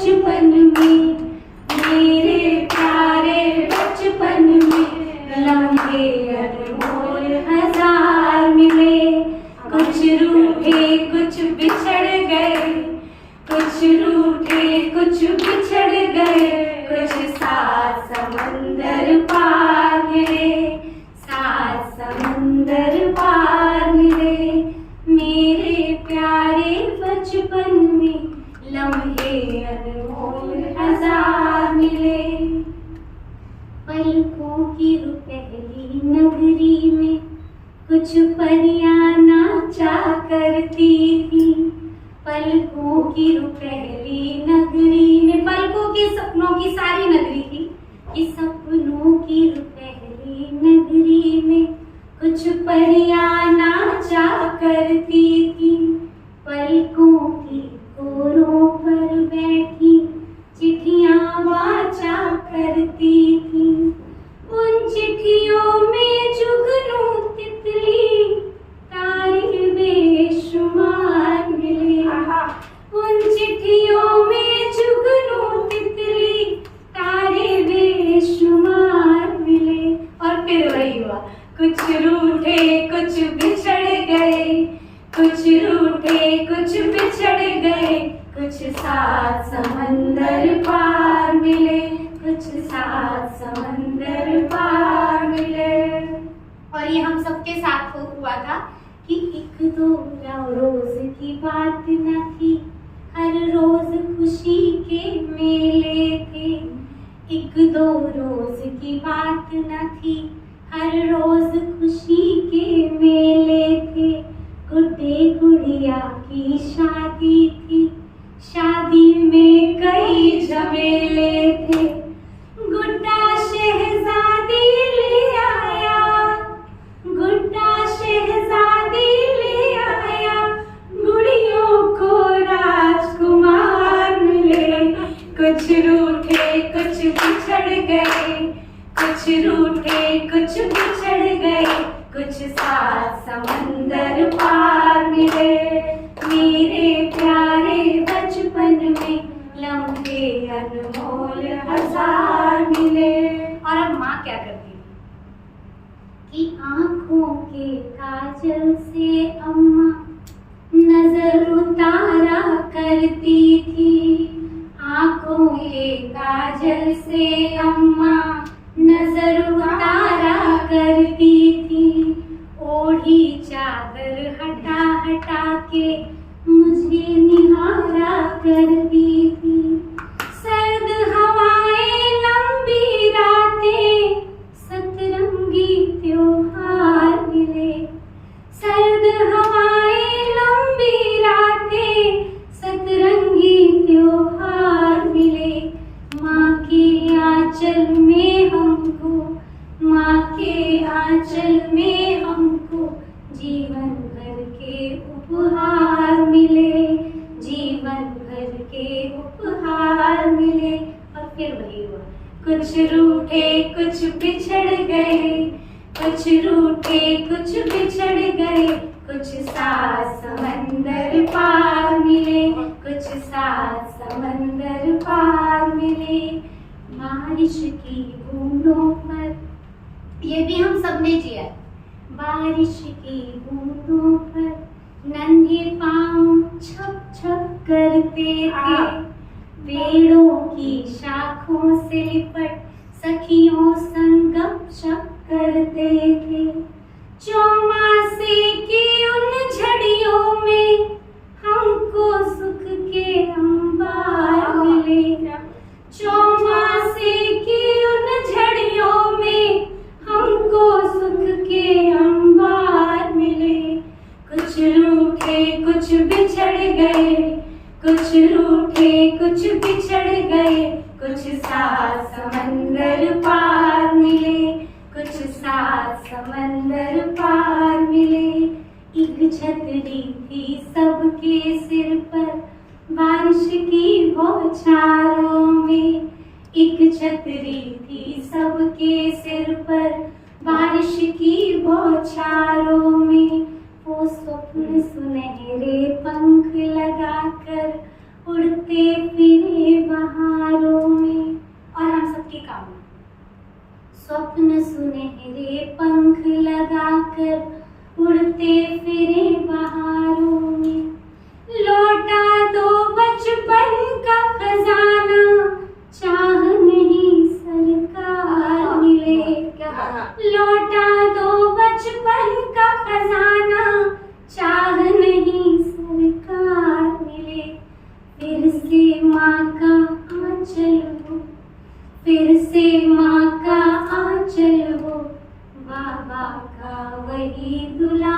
बचपन में, मेरे प्यारे बचपन में लम्हे अनमोल हजार मिले। कुछ रूठे कुछ बिछड़ गए, कुछ रूठे कुछ बिछड़ गए, कुछ सात समंदर पार मिले, सात समंदर पार मिले। मेरे प्यारे बचपन में लम्हे अनमोल हजार मिले। पलकों की रुपहली नगरी में कुछ परियां नाचा करती थी। पलकों की रुपहली नगरी में, पलकों की सपनों की सारी नगरी थी। इस सपनों की रुपहली नगरी में कुछ परियां नाचा करती थी। पलकों की कोरों पर बैठी चिट्ठियां वाचा करती थी। उन चिट्ठियों में जुगनू तितली तारे बेशुमार मिले। उन चिट्ठियों में जुगनू तितली तारे बेशुमार मिले। और फिर वही हुआ, कुछ रूठे कुछ बिछड़ गए, कुछ रूठे कुछ बिछड़ गए, कुछ सात समंदर पार मिले, कुछ सात समंदर पार मिले। और ये हम सबके साथ हुआ था कि एक दो रोज की बात न थी, हर रोज खुशी के मेले थे। एक दो रोज की बात न थी, हर रोज खुशी के मेले थे। गुड्डे गुड़िया की शादी थी, शादी में कई झमेले थे। गुड्डा शहजादी ले आया, गुड्डा शहजादी ले आया, गुड़ियों को राजकुमार मिले। कुछ रूठे कुछ बिछड़ गए, कुछ रूठे कुछ बिछड़ गए, कुछ सात समंदर पार मिले। मेरे प्यारे बचपन में लम्हे अनमोल हजार मिले। और अब माँ क्या करती थी कि आंखों के काजल से अम्मा नजर उतारा करती थी। आंखों के काजल से अम्मा नजर उतारा करती थी। ओढ़ी चादर हटा हटा के मुझे निहारा करती थी। सर्द हवाएं लंबी रातें सतरंगी त्योहार मिले। सर्द हवाएं लंबी रातें सतरंगी त्योहार मिले। माँ के आंचल में हमको, माँ के आंचल में हमको जीवन भर के उपहार मिले, जीवन भर के उपहार मिले। और फिर वही हुआ, कुछ रूठे कुछ बिछड़ गए, कुछ रूठे कुछ बिछड़ गए, कुछ सात समंदर पार मिले, कुछ सात समंदर पार मिले। बारिश की बूंदों पर, ये भी हम सबने जिया, बारिश की बूंदों पर नन्हे पाँव छप छप करते थे। पेड़ों की शाखों से लिपट सखियों संग गपशप करते थे। चौमासे की उन झड़ियों में हमको सुख के अंबार मिले। चौमासे की उन झड़ियों में हमको सुख के अंबार मिले। कुछ रूठे कुछ बिछड़ गए, कुछ रूठे कुछ बिछड़ गए, कुछ सात समंदर पार मिले, कुछ सात समंदर पार मिले। एक छतरी थी सबके सिर पर बारिश की बौछारों में। एक छतरी थी सबके सिर पर बारिश की बौछारों में। वो स्वप्न सुनहरे पंख लगाकर उड़ते फिरे अपना सुनहरे पंख लगाकर उड़ते फिरे बहारों में। लौटा दो बचपन का खजाना, चाह नहीं सरकार मिलेगा। लौटा दो बचपन का खजाना, चाह नहीं सरकार मिले। फिर से माँ का आंचल हो, फिर से माँ का आंचल हो, बाबा का वही दुला